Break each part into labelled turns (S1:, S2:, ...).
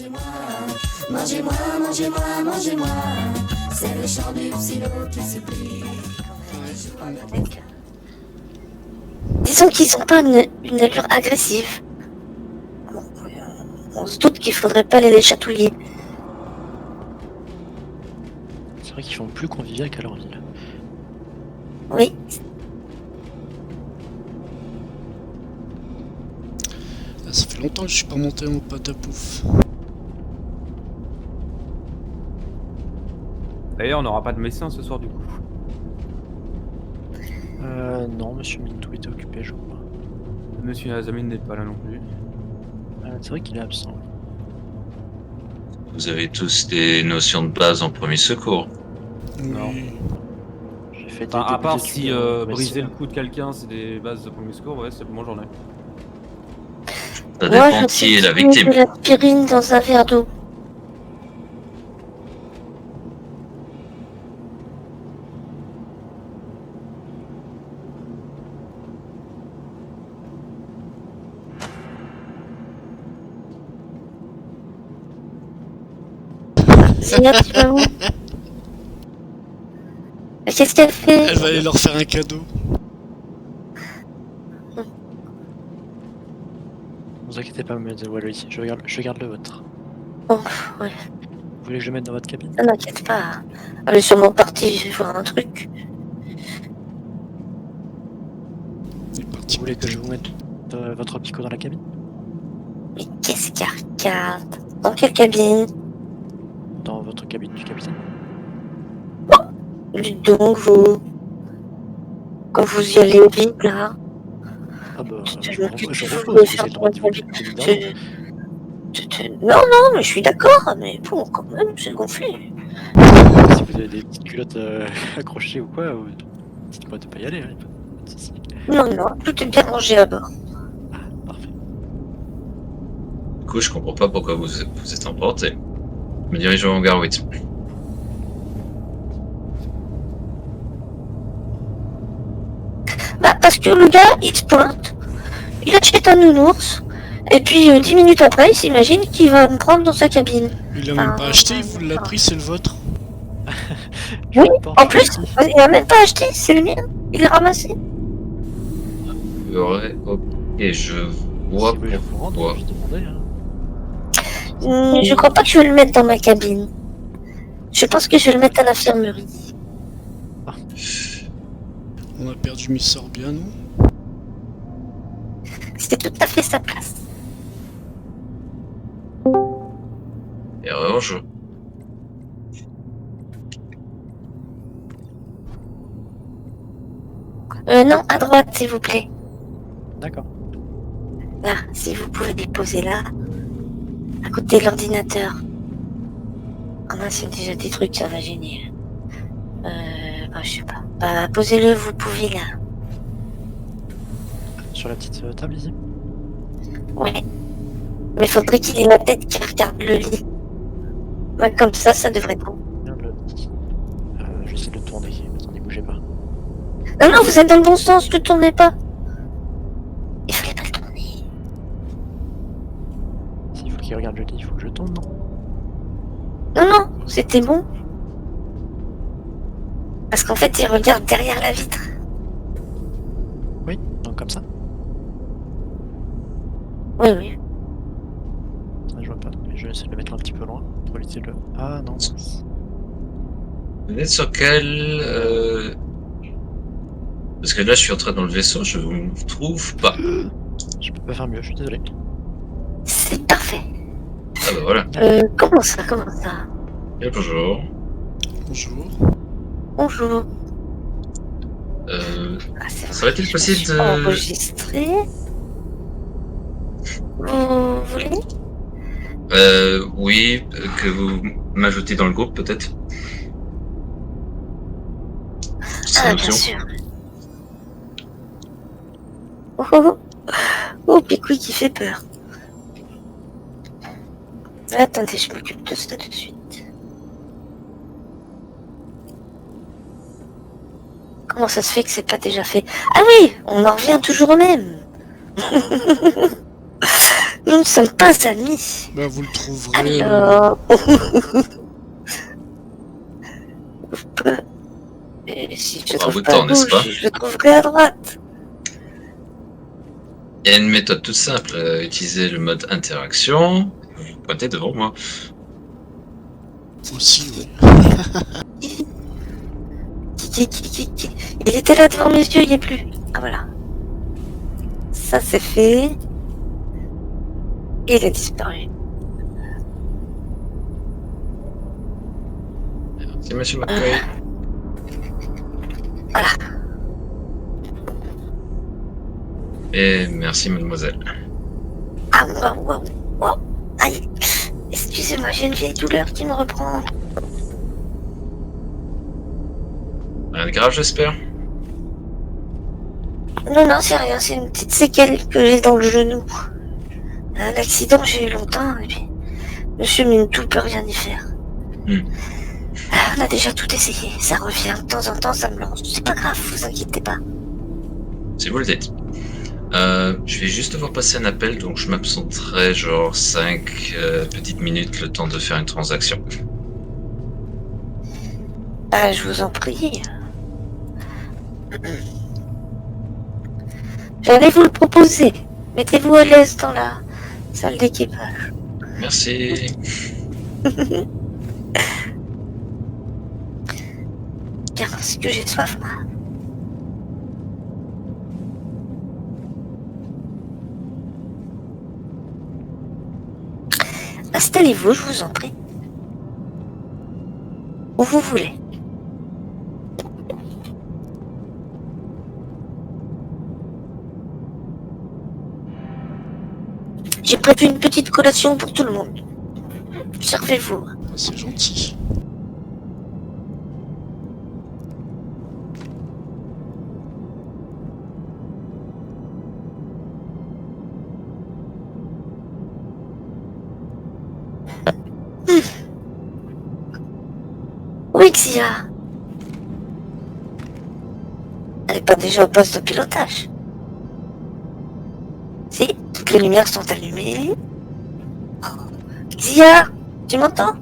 S1: Mangez-moi, mangez-moi, mangez-moi, mangez-moi. C'est le chant du psylo qui supplie.
S2: Disons qu'ils n'ont pas une allure agressive. Bon, on se doute qu'il faudrait pas les chatouiller.
S3: C'est vrai qu'ils font plus convivial qu'à leur ville.
S2: Oui.
S4: Ça fait longtemps que je suis pas monté en pâte à pouf.
S5: D'ailleurs, on n'aura pas de médecin ce soir du coup.
S3: Non, monsieur Mintou était occupé, je crois.
S5: Monsieur Azamine n'est pas là non plus.
S3: C'est vrai qu'il est absent.
S6: Vous avez tous des notions de base en premier secours.
S5: Non.
S4: Oui.
S3: J'ai fait
S5: Enfin, à part
S3: d'études
S5: si
S3: en
S5: briser
S3: médecine.
S5: le cou de quelqu'un, c'est des bases de premier secours, ouais, c'est moi j'en ai.
S6: Ça
S2: Moi,
S6: dépend
S2: je
S6: qui est
S2: sais
S6: la victime.
S2: de l'aspirine dans un verre d'eau. Zéna, tu vas où? Mais qu'est-ce qu'elle fait?
S4: Elle va aller leur faire un cadeau.
S3: Ne vous inquiétez pas, mademoiselle Walloy, je garde le vôtre.
S2: Bon, ouais,
S3: Vous voulez que je mette dans votre cabine?
S2: ça m'inquiète pas. Elle est sûrement partie voir un truc.
S4: Il est parti.
S3: Vous voulez que je vous mette votre picot dans la cabine?
S2: Mais qu'est-ce qu'elle regarde? Dans quelle cabine?
S3: Dans votre cabine du capitaine?
S2: Dites donc, vous... Quand vous y allez vite, là...
S3: Ah bah,
S2: Je
S3: je
S2: m'occupe
S3: repose,
S2: de vous,
S3: vous
S2: faire
S3: avez le droit de
S2: votre
S3: vous
S2: cabine.
S3: évidemment.
S2: Non, mais je suis d'accord, mais bon, quand même, c'est gonflé.
S3: Si vous avez des petites culottes accrochées ou quoi, dites-moi de pas y aller, hein, pas de soucis.
S2: Non, tout est bien rangé à bord.
S3: Ah, parfait.
S6: Du coup, je comprends pas pourquoi vous êtes emporté. Je me dirige au hangar 8.
S2: Bah, parce que le gars, il se pointe, il achète un nounours, et puis 10 minutes après, il s'imagine qu'il va me prendre dans sa cabine.
S4: Il l'a même pas acheté, il vous l'a pris, c'est le vôtre.
S3: Je
S2: Oui,
S3: porte
S2: en plus,
S3: ici.
S2: il a même pas acheté, c'est le mien. Il l'a ramassé.
S6: Ouais, ok, je vois
S3: Si vous voulez vous rendre,
S6: pourquoi.
S3: je demandais. Hein.
S2: Je crois pas que je vais le mettre dans ma cabine. Je pense que je vais le mettre à l'infirmerie.
S4: On a perdu Miss Sorbia, nous.
S2: C'était tout à fait sa place.
S6: Et revanche.
S2: Non, à droite, s'il vous plaît.
S3: D'accord.
S2: Là, si vous pouvez les poser là, à côté de l'ordinateur. Ah non, c'est déjà des trucs, ça va gêner. Bah, je sais pas. Bah, posez-le, vous pouvez là.
S3: Sur la petite table ici.
S2: Ouais. Mais faudrait qu'il ait la tête qui regarde le lit. Bah, comme ça devrait être bon.
S3: Bien le... je vais essayer de le tourner. Attendez, bougez pas.
S2: Non, vous êtes dans le bon sens, ne tournez pas. Il fallait pas le tourner.
S3: S'il faut qu'il regarde le lit, il faut que je tourne, non?
S2: Non, c'était bon. Parce qu'en fait, il regarde derrière la vitre.
S3: Oui, donc comme ça.
S2: Oui.
S3: Ça, je vois pas. Je vais essayer de le mettre un petit peu loin pour éviter le... Ah non, mince.
S6: Vous êtes sur quel... Parce que là, je suis entré dans le vaisseau, je vous trouve pas.
S3: Je peux pas faire mieux, je suis désolé.
S2: C'est parfait.
S6: Ah bah voilà.
S2: Comment ça?
S6: Bien, bonjour.
S4: Bonjour.
S2: Bonjour. Ah, c'est vrai,
S6: Serait-il
S2: je
S6: possible
S2: me suis
S6: de-
S2: pas enregistré. Vous voulez?
S6: Oui, que vous m'ajoutez dans le groupe, peut-être. C'est
S2: Ah,
S6: une
S2: bien
S6: option.
S2: sûr. Oh, Picoui qui fait peur. Attendez, je m'occupe de ça tout de suite. Comment ça se fait que c'est pas déjà fait? Ah oui, on en revient toujours au même. Nous ne sommes pas amis.
S4: Bah, vous le trouverez.
S2: Alors... Et si je
S6: Un
S2: trouve
S6: bout de
S2: pas
S6: temps,
S2: à
S6: n'est-ce
S2: gauche,
S6: pas?
S2: je trouverai à droite.
S6: Il y a une méthode toute simple. Utilisez le mode interaction. Vous pointez devant moi.
S4: Aussi, oui.
S2: Il était là devant mes yeux, il n'y est plus. Ah voilà. Ça c'est fait. Et il a disparu.
S6: Merci, monsieur McQuaid.
S2: Voilà.
S6: Et merci, mademoiselle.
S2: Ah waouh. Aïe. Excusez-moi, j'ai une vieille douleur qui me reprend.
S6: Rien de grave, j'espère.
S2: Non, c'est rien, c'est une petite séquelle que j'ai dans le genou. L'accident, j'ai eu longtemps, et puis Monsieur Mintou peut rien y faire. On a déjà tout essayé, ça revient de temps en temps, ça me lance. C'est pas grave, vous inquiétez pas.
S6: Si vous le dites. Je vais juste devoir passer un appel, donc je m'absenterai genre 5 petites minutes le temps de faire une transaction.
S2: Bah, je vous en prie. J'allais vous le proposer. Mettez-vous à l'aise dans la salle d'équipage.
S6: Merci.
S2: Car c'est que j'ai soif, moi. Installez-vous, je vous en prie. Où vous voulez. J'ai prévu une petite collation pour tout le monde. Servez-vous.
S4: Ah, c'est gentil.
S2: Oui, Xia. Elle n'est pas déjà au poste de pilotage. Si, toutes les lumières sont allumées. Xia, tu m'entends?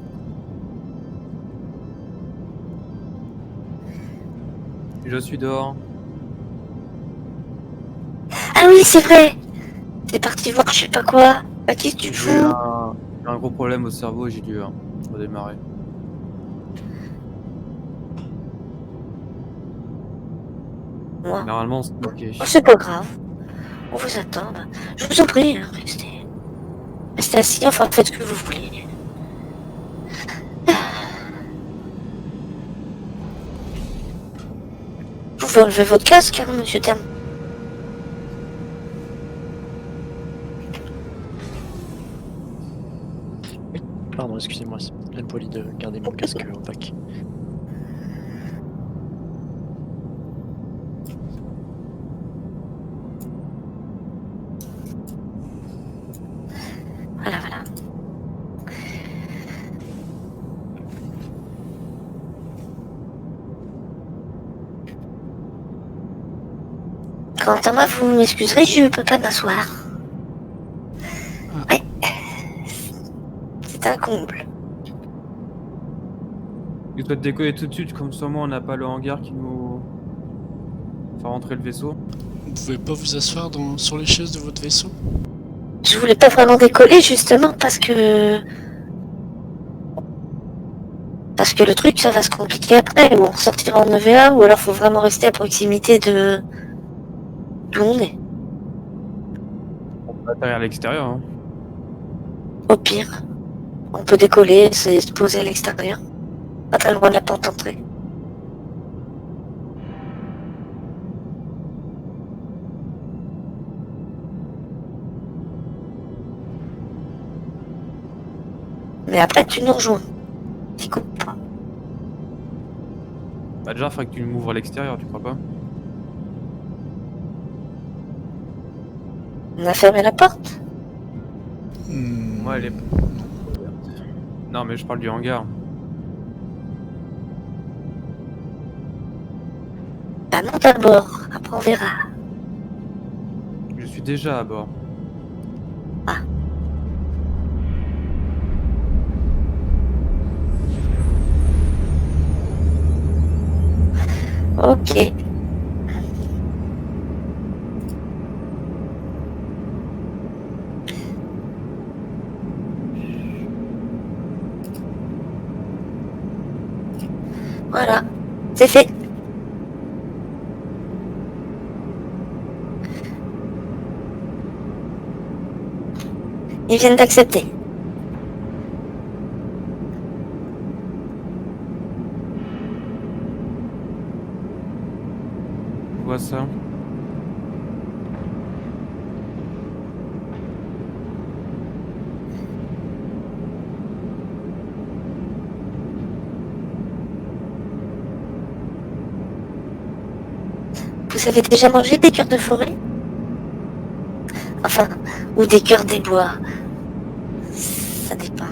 S5: Je suis dehors.
S2: Ah oui, c'est vrai. T'es parti voir je sais pas quoi. À qui tu te
S5: J'ai eu
S2: fous?
S5: un gros problème au cerveau et j'ai dû redémarrer.
S2: Moi.
S5: Normalement, c'est ok.
S2: Oh, c'est pas grave. On vous attend. Je vous en prie, hein, restez. Restez assis, enfin faites ce que vous voulez. Vous pouvez enlever votre casque, hein, monsieur Terme.
S3: Pardon, excusez-moi, c'est bien poli de garder mon casque opaque.
S2: Voilà. Quant à moi, vous m'excuserez, je peux pas m'asseoir. Ouais. C'est un comble.
S5: Je souhaite décoller tout de suite, comme ça, moi, on n'a pas le hangar qui nous fait rentrer le vaisseau.
S4: Vous pouvez pas vous asseoir sur les chaises de votre vaisseau?
S2: Je voulais pas vraiment décoller, justement, parce que le truc, ça va se compliquer après, ou on ressortira en EVA, ou alors faut vraiment rester à proximité de d'où on est.
S5: On peut atterrir à l'extérieur. Hein.
S2: Au pire, on peut décoller, se poser à l'extérieur. Pas très loin de la porte d'entrée. Mais après, tu nous rejoins. T'y coupes pas.
S5: Bah déjà, il faudrait que tu m'ouvres à l'extérieur, tu crois pas?
S2: On a fermé la porte.
S5: Ouais, elle est... Non, mais je parle du hangar.
S2: Bah non, d'abord. Après, on verra.
S5: Je suis déjà à bord.
S2: Ok. Voilà, c'est fait. Ils viennent d'accepter.
S5: Je vois ça.
S2: Vous avez déjà mangé des cœurs de forêt? Enfin, ou des cœurs des bois. Ça dépend.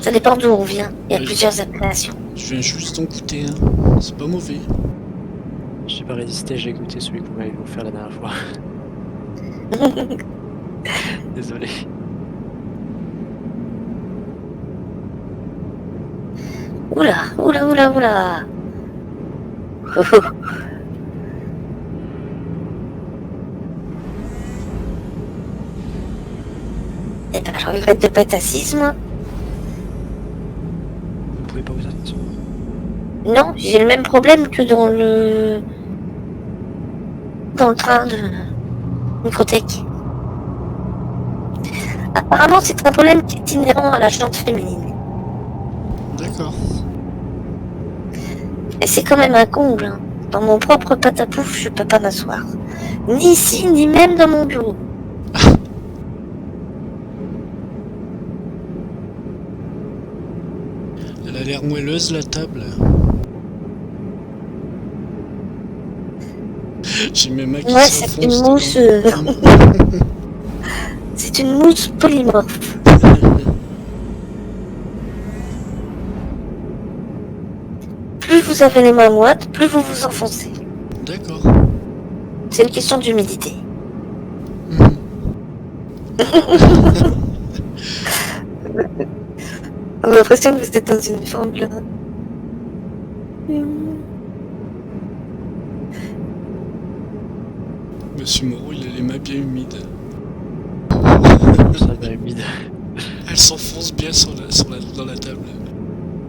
S2: Ça dépend d'où on vient. Il y a
S4: Oui.
S2: plusieurs appellations.
S4: Je viens juste d'en goûter un. C'est pas mauvais.
S3: J'ai pas résisté, j'ai goûté celui que vous m'avez offert la dernière fois. Désolé.
S2: Oula, oula, oula, oula. Oh, oh. Eh ben, je regrette de pas être assise, moi.
S3: Vous pouvez pas vous asseoir.
S2: Non, j'ai le même problème que dans le train de Microtech. Apparemment, c'est un problème qui est inhérent à la jante féminine.
S4: D'accord.
S2: Et c'est quand même un comble, hein. Dans mon propre patapouf, je peux pas m'asseoir. Ni ici, ni même dans mon bureau.
S4: Elle a l'air moelleuse la table. J'ai mes mains qui
S2: Ouais, c'est une
S4: s'enfoncent
S2: mousse.
S4: dedans.
S2: C'est une mousse polymorphe. Plus vous avez les mains moites, plus vous vous enfoncez.
S4: D'accord.
S2: C'est une question d'humidité.
S4: Mhm.
S2: On a l'impression que vous êtes dans une forme là.
S4: Monsieur Moreau, il a les mains bien humides.
S3: Ça va humide.
S4: Elle s'enfonce bien dans la table.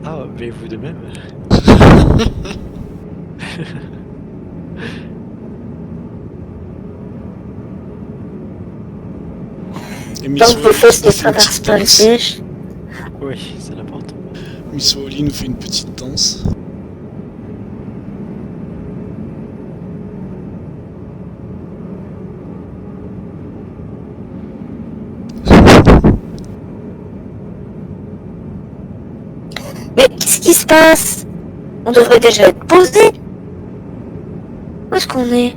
S3: Ah, mais vous de même.
S4: Et
S2: Tant
S4: Miss
S2: que vos fesses ne
S4: nous fait une
S2: traversent
S4: petite
S2: pas le
S4: danse.
S2: siège.
S3: Oui, c'est l'important.
S4: Miss Wally nous fait une petite danse.
S2: Mais qu'est-ce qui se passe? On devrait déjà être posé. Où est-ce qu'on est?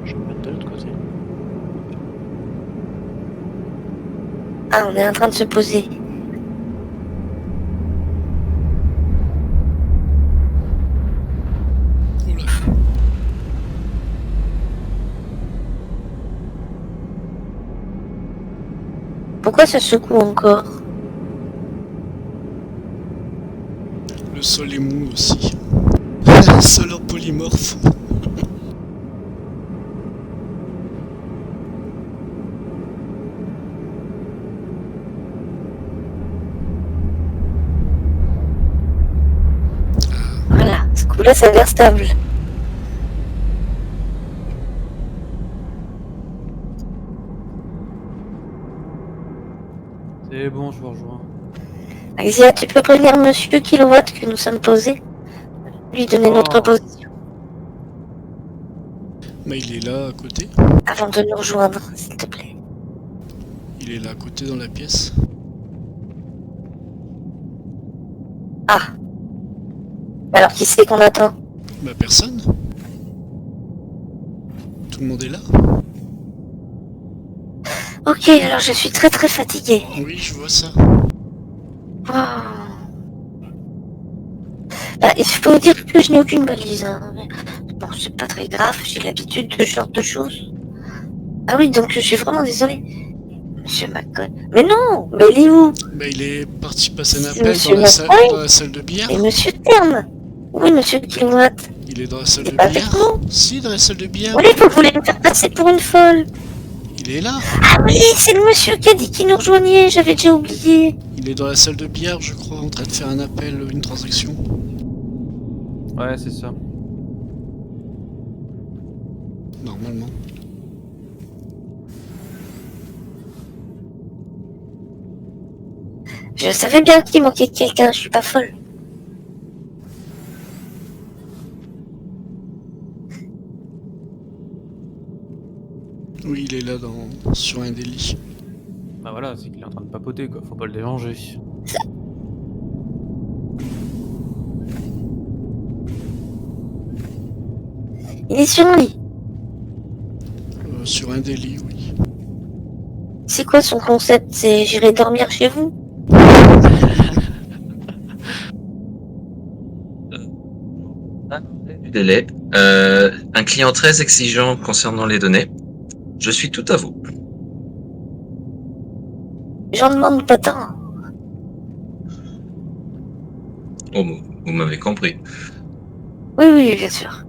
S3: Je vais me mettre de l'autre côté.
S2: Ah, on est en train de se poser.
S4: Oula.
S2: Pourquoi ça secoue encore?
S4: Le sol est mou aussi. Sol en polymorphe.
S2: Voilà, ce coup-là, ça a l'air stable.
S5: C'est bon, je vous rejoins.
S2: Axia, tu peux prévenir Monsieur Kilowatt que nous sommes posés? Lui donner
S5: Oh.
S2: notre position
S4: Bah, il est là à côté.
S2: avant de nous rejoindre, s'il te plaît.
S4: Il est là à côté dans la pièce.
S2: Ah. Alors qui c'est qu'on attend?
S4: Bah, personne. Tout le monde est là.
S2: Ok, alors je suis très très fatiguée.
S4: Oui, je vois ça.
S2: Oh. Bah, il faut vous dire que je n'ai aucune balise. Hein. Bon, c'est pas très grave, j'ai l'habitude de ce genre de choses. Ah oui, donc je suis vraiment désolée. Monsieur McCon. Mais non, mais il est où?
S4: Bah, il est parti passer un
S2: C'est
S4: appel
S2: Monsieur
S4: dans
S2: McCoy
S4: dans la salle de billard.
S2: Et Monsieur Terne. Oui, monsieur Kilowatt.
S4: Il est dans la salle
S2: C'est
S4: de
S2: pas
S4: billard.
S2: avec nous.
S4: Si, dans la salle de billard.
S2: Oui, vous voulez me faire passer pour une folle.
S4: Il est là.
S2: Ah oui, c'est le monsieur qui a dit qu'il nous rejoignait, j'avais déjà oublié.
S4: Il est dans la salle de billard, je crois, en train de faire un appel, une transaction.
S5: Ouais, c'est ça.
S4: Normalement.
S2: Je savais bien qu'il manquait quelqu'un, je suis pas folle.
S4: Oui, il est là sur un des lits.
S5: Bah voilà, c'est qu'il est en train de papoter quoi, faut pas le déranger.
S2: Il est sur un lit.
S4: Sur un des lits, oui.
S2: C'est quoi son concept? C'est j'irai dormir chez vous?
S6: Du délai. Un client très exigeant concernant les données. Je suis tout à vous.
S2: J'en demande pas tant.
S6: Oh, vous m'avez compris.
S2: Oui, oui, bien sûr.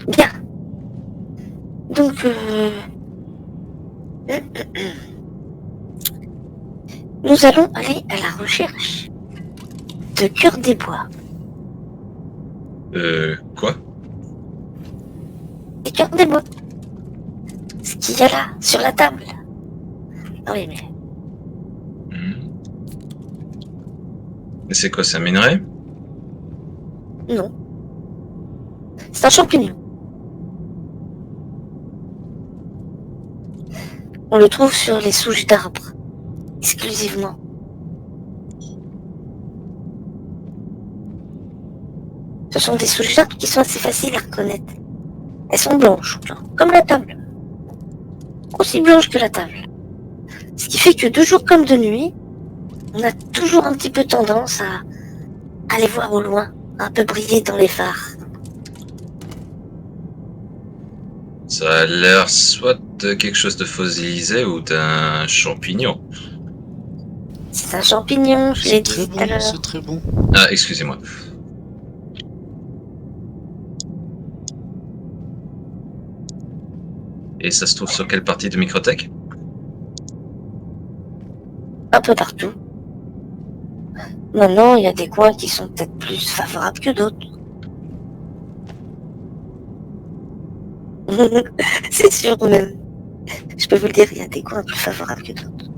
S2: Bien. Donc, nous allons aller à la recherche de Cœur des Bois.
S6: Quoi?
S2: Et Cœur des Bois. Ce qu'il y a là, sur la table. Ah oui, mais
S6: Et c'est quoi, ça minerai?
S2: non. C'est un champignon. On le trouve sur les souches d'arbres, exclusivement. Ce sont des souches d'arbres qui sont assez faciles à reconnaître. Elles sont blanches, comme la table. Aussi blanches que la table. Ce qui fait que de jour comme de nuit, on a toujours un petit peu tendance à les voir au loin, un peu briller dans les phares.
S6: Ça a l'air soit de quelque chose de fossilisé ou d'un champignon.
S2: C'est un champignon, je l'ai
S4: C'est
S2: dit
S4: très
S2: tout
S4: bon,
S2: à l'heure.
S4: c'est très bon.
S6: Ah, excusez-moi. Et ça se trouve sur quelle partie de Microtech?
S2: Un peu partout. Maintenant, il y a des coins qui sont peut-être plus favorables que d'autres. C'est sûr même. Je peux vous le dire, il y a des coins plus favorables que d'autres.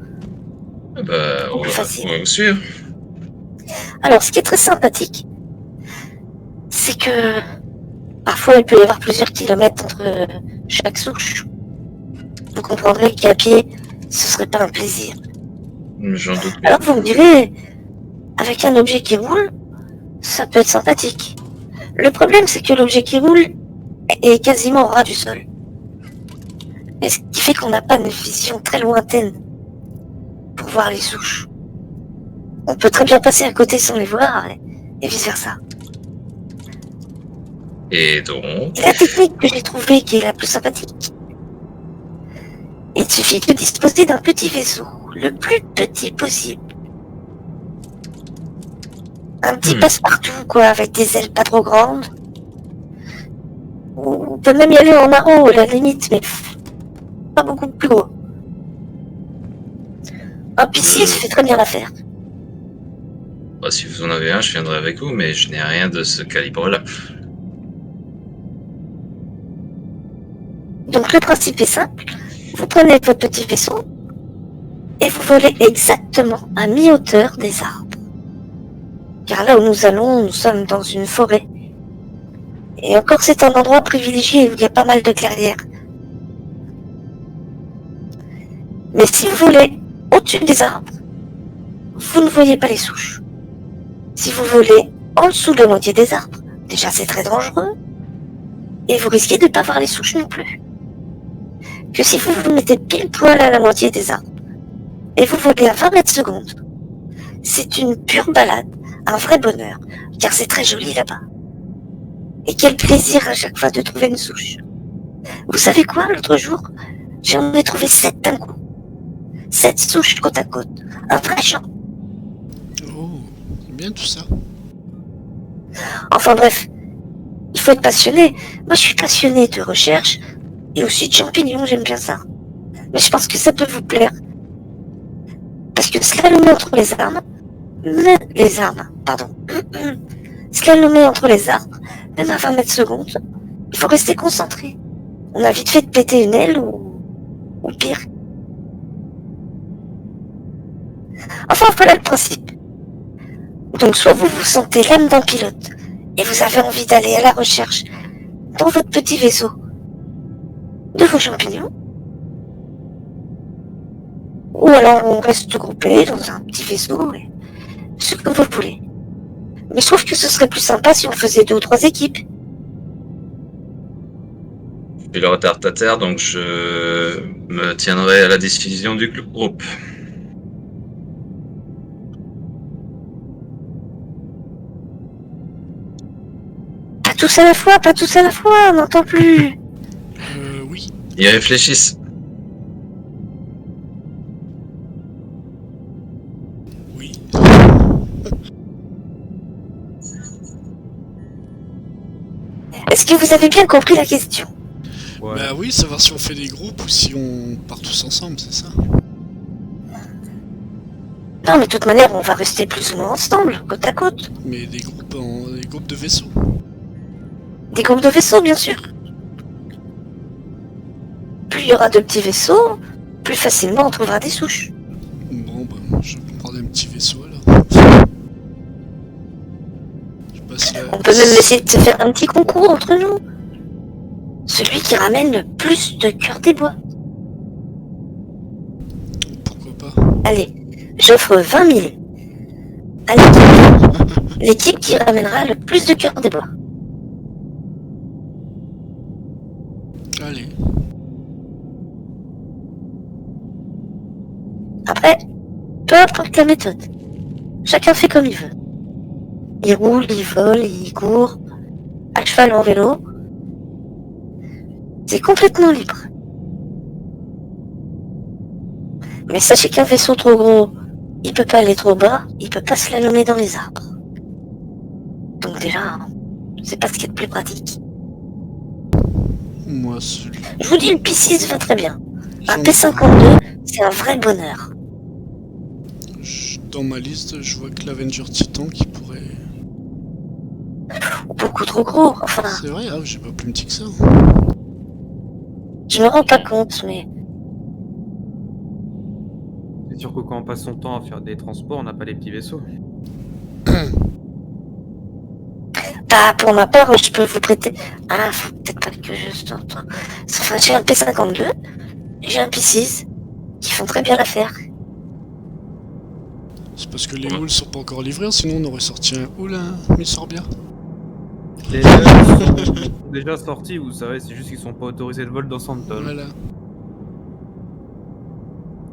S6: Ah bah, on
S2: Plus
S6: va,
S2: facile.
S6: on va vous suivre.
S2: Alors, ce qui est très sympathique, c'est que parfois il peut y avoir plusieurs kilomètres entre chaque souche. Vous comprendrez qu'à pied, ce serait pas un plaisir.
S6: J'en doute bien.
S2: Alors vous me direz, avec un objet qui roule, ça peut être sympathique. Le problème, c'est que l'objet qui roule est quasiment au ras du sol. Et ce qui fait qu'on n'a pas une vision très lointaine pour voir les souches. On peut très bien passer à côté sans les voir et vice versa.
S6: Et donc,
S2: Et la technique que j'ai trouvée qui est la plus sympathique, il suffit de disposer d'un petit vaisseau, le plus petit possible. Un petit passe-partout, quoi, avec des ailes pas trop grandes. On peut même y aller en marron, à la limite, mais pas beaucoup plus gros. Un PC se fait très bien l'affaire.
S6: bah, si vous en avez un, je viendrai avec vous, mais je n'ai rien de ce calibre-là.
S2: Donc le principe est simple. Vous prenez votre petit vaisseau et vous volez exactement à mi-hauteur des arbres. Car là où nous allons, nous sommes dans une forêt. Et encore, c'est un endroit privilégié où il y a pas mal de clairières. Mais si vous volez au-dessus des arbres, vous ne voyez pas les souches. Si vous volez en dessous de la moitié des arbres, déjà c'est très dangereux. Et vous risquez de ne pas voir les souches non plus. Que si vous vous mettez pile poil à la moitié des arbres, et vous volez à 20 mètres secondes, c'est une pure balade, un vrai bonheur, car c'est très joli là-bas. Et quel plaisir à chaque fois de trouver une souche. Vous savez quoi, l'autre jour, j'en ai trouvé 7 d'un coup. 7 souches côte à côte. Un vrai champ.
S4: Oh, c'est bien tout ça.
S2: Enfin bref, il faut être passionné. Moi je suis passionné de recherche et aussi de champignons, j'aime bien ça. Mais je pense que ça peut vous plaire. Parce que slalomer entre les armes, slalomer entre les arbres, même à 20 mètres secondes, il faut rester concentré. On a vite fait de péter une aile ou pire. Enfin voilà le principe. Donc soit vous vous sentez l'âme d'un pilote et vous avez envie d'aller à la recherche dans votre petit vaisseau de vos champignons, ou alors on reste groupé dans un petit vaisseau, et ce que vous voulez. Mais je trouve que ce serait plus sympa si on faisait 2 ou 3 équipes.
S6: Je suis le retardataire, donc je me tiendrai à la décision du groupe.
S2: Pas tous à la fois, on n'entend plus.
S4: Oui.
S6: Ils réfléchissent.
S4: Oui.
S2: Est-ce que vous avez bien compris la question?
S5: Ouais.
S4: Bah oui, savoir si on fait des groupes ou si on part tous ensemble, c'est ça.
S2: Non, mais de toute manière, on va rester plus ou moins ensemble, côte à côte.
S4: Mais des groupes des groupes de vaisseaux.
S2: Des groupes de vaisseaux, bien sûr. Plus il y aura de petits vaisseaux, plus facilement on trouvera des souches.
S4: Bon, bah, je vais prendre un petit vaisseau alors. Je passe là.
S2: On peut même essayer de se faire un petit concours entre nous. Celui qui ramène le plus de cœurs des bois.
S4: Pourquoi pas.
S2: Allez, j'offre 20 000 à l'équipe qui ramènera le plus de cœurs des bois.
S4: Allez.
S2: Après, peu importe la méthode. Chacun fait comme il veut. Il roule, il vole, il court, à cheval, en vélo. C'est complètement libre. Mais sachez qu'un vaisseau trop gros, il peut pas aller trop bas, il peut pas slalomer dans les arbres. Donc déjà, c'est pas ce qu'il y a de plus pratique.
S4: Moi, celui.
S2: Je vous dis, le P6 va très bien. Un
S4: J'en-
S2: P52, c'est un vrai bonheur.
S4: Dans ma liste, je vois que l'Avenger Titan qui pourrait.
S2: Beaucoup trop gros, enfin,
S4: C'est vrai, ah, j'ai pas plus petit que ça.
S2: je me rends pas compte, mais
S5: C'est sûr que quand on passe son temps à faire des transports, on n'a pas les petits vaisseaux.
S2: bah, pour ma part, je peux vous prêter... Ah, faut peut-être pas que je t'entends. Enfin, j'ai un P52, j'ai un P6, qui font très bien l'affaire.
S4: C'est parce que les houls sont pas encore livrés, sinon on aurait sorti un houl, hein, Miss Sorbia.
S5: Les ils sont déjà sortis, vous savez, c'est juste qu'ils sont pas autorisés de vol dans Santon.
S4: Voilà.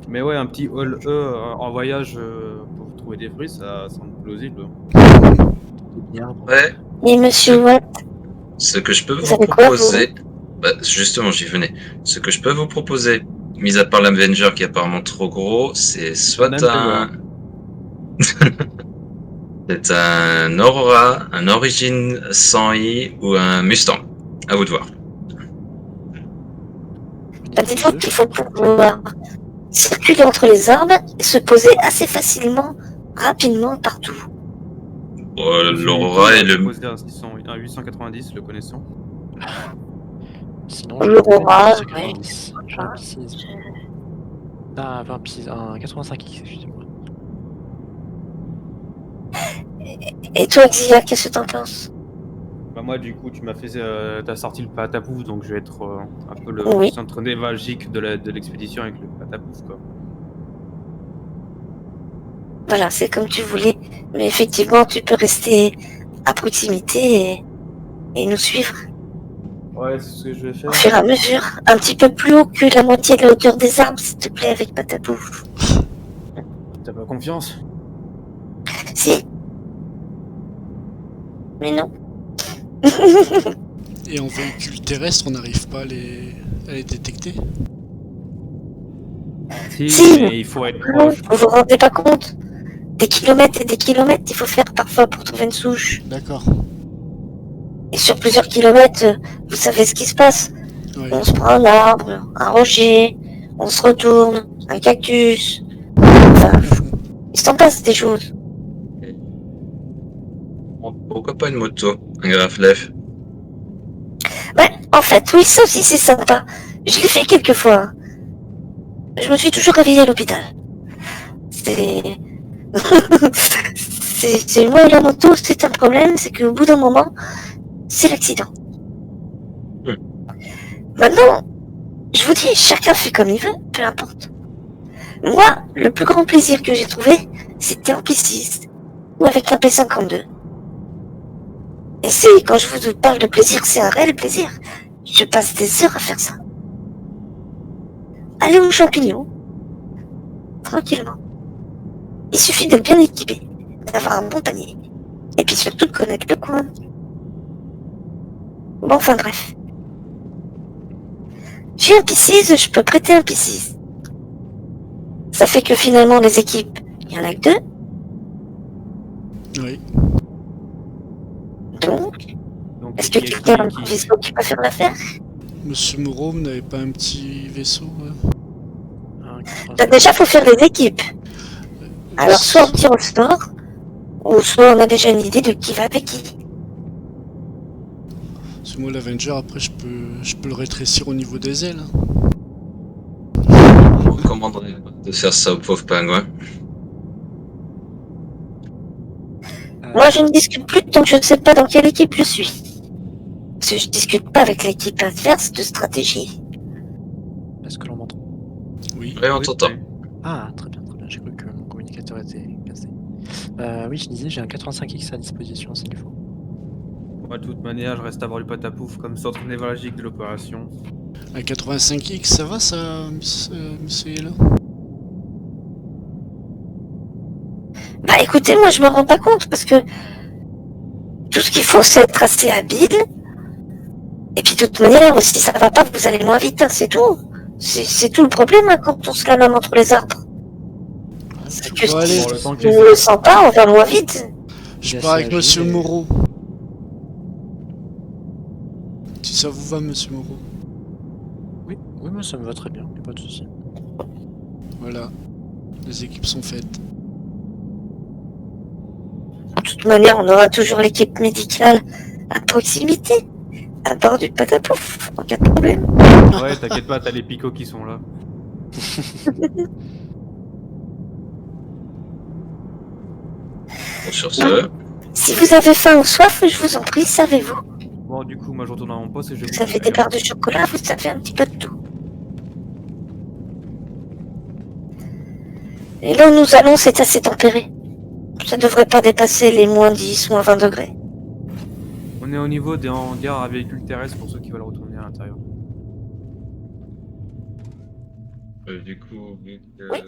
S5: Mais ouais, un petit All E en voyage pour trouver des fruits, ça semble plausible.
S6: Ouais,
S2: Et monsieur Watt,
S6: ce que je peux
S2: Vous
S6: vous
S2: avez quoi,
S6: proposer... Bah, justement, j'y venais. Ce que je peux vous proposer, mis à part l'Avenger qui est apparemment trop gros, c'est soit
S5: On aime
S6: un... c'est un Aurora, un Origin 100i ou un Mustang. À vous de voir.
S2: bah, dites-vous qu'il faut pouvoir circuler entre les arbres et se poser assez facilement, rapidement, partout.
S6: L'Aurora et le...
S5: Posé à 600, un 890, le connaissant.
S3: Sinon,
S2: L'Aurora,
S3: j'ai un P6. J'ai un P6. Ah, un P6, un 85X, excusez-moi.
S2: Et toi, Xia, qu'est-ce que t'en penses?
S5: Bah moi du coup tu m'as fait t'as sorti le patapouf, donc je vais être un peu le
S2: Oui.
S5: centre névralgique de l'expédition avec le patapouf quoi.
S2: Voilà, c'est comme tu voulais. Mais effectivement, tu peux rester à proximité et nous suivre
S5: Ouais, c'est ce que je vais faire.
S2: au fur et à mesure. Un petit peu plus haut que la moitié de la hauteur des arbres, s'il te plaît, avec Patapouf.
S5: T'as pas confiance?
S2: Si. Mais non.
S4: Et en véhicule terrestre, on n'arrive pas à les détecter.
S5: Si,
S2: Si.
S5: mais il faut être
S2: Non,
S5: proche.
S2: vous vous rendez pas compte? Des kilomètres et des kilomètres, il faut faire parfois pour trouver une souche.
S4: D'accord.
S2: Et sur plusieurs kilomètres, vous savez ce qui se passe.
S4: Oui.
S2: On se prend un arbre, un rocher, on se retourne, un cactus. Enfin, il s'en passe des choses.
S6: Bon, pourquoi pas une moto? Un graflef?
S2: Ouais, en fait, oui, ça aussi c'est sympa. Je l'ai fait quelques fois. Je me suis toujours réveillée à l'hôpital. C'est... c'est moi et la moto, c'est un problème, c'est qu'au bout d'un moment, c'est l'accident. Maintenant, je vous dis, chacun fait comme il veut, peu importe. Moi, le plus grand plaisir que j'ai trouvé, c'était en P6 ou avec un P52. Et c'est, quand je vous parle de plaisir, c'est un réel plaisir. Je passe des heures à faire ça. Aller aux champignons, tranquillement. Il suffit d'être bien équipé, d'avoir un bon panier, et puis surtout de connaître le coin. Bon, enfin bref. J'ai un P6, je peux prêter un P6. Ça fait que finalement les équipes, il y en a que 2,
S4: Oui.
S2: donc
S5: Donc,
S2: est-ce que
S5: il y a
S2: quelqu'un a un
S5: qui-
S2: petit vaisseau qui peut faire l'affaire?
S4: Monsieur Moreau, vous n'avez pas un petit vaisseau
S2: Bah, déjà, faut faire des équipes. Alors, soit on tire au sort, ou soit on a déjà une idée de qui va avec qui.
S4: Parce que moi, l'Avenger, après, je peux le rétrécir au niveau des ailes.
S6: Je vous recommanderais de faire ça au pauvre pingouin.
S2: Moi, je ne discute plus tant que je ne sais pas dans quelle équipe je suis. Parce que je discute pas avec l'équipe adverse de stratégie.
S3: Est-ce que l'on m'entend?
S4: Oui.
S6: Ouais, on t'entend.
S3: Ah, très bien, très bien. J'ai cru que mon communicateur était cassé. Oui, je disais, j'ai un 85X à disposition s'il faut.
S5: Moi, de toute manière, je reste à voir du patapouf comme centre névralgique de l'opération.
S4: Un 85X, ça va, ça, monsieur Yella?
S2: Bah écoutez, moi je me rends pas compte parce que tout ce qu'il faut c'est être assez habile. Et puis de toute manière, si ça va pas, vous allez moins vite, hein, c'est tout. C'est tout le problème hein, quand on se la lame entre les arbres. C'est que
S4: Bon, allez.
S2: si
S5: Bon, le temps que
S2: on
S5: les-
S2: ne le sent pas, on va moins vite.
S4: Je
S3: Bien
S4: pars avec
S3: sûr,
S4: monsieur
S3: mais-
S4: Moreau. Si ça vous va, monsieur Moreau.
S3: Oui, oui, moi ça me va très bien, y a pas de souci.
S4: Voilà. Les équipes sont faites.
S2: De toute manière, on aura toujours l'équipe médicale à proximité, à bord du patapouf, en cas de problème.
S5: Ouais, t'inquiète pas, t'as les picots qui sont là.
S6: Bon, sur ce,
S2: Si vous avez faim ou soif, je vous en prie, savez-vous.
S5: Bon, du coup, moi je retourne à mon poste et je
S2: Vous avez des barres de chocolat, vous savez un petit peu de tout. Et là où nous allons, c'est assez tempéré. Ça devrait pas dépasser les moins 10, moins 20 degrés.
S5: On est au niveau des hangars à véhicules terrestres pour ceux qui veulent retourner à l'intérieur.
S6: du coup, vu que
S2: Oui.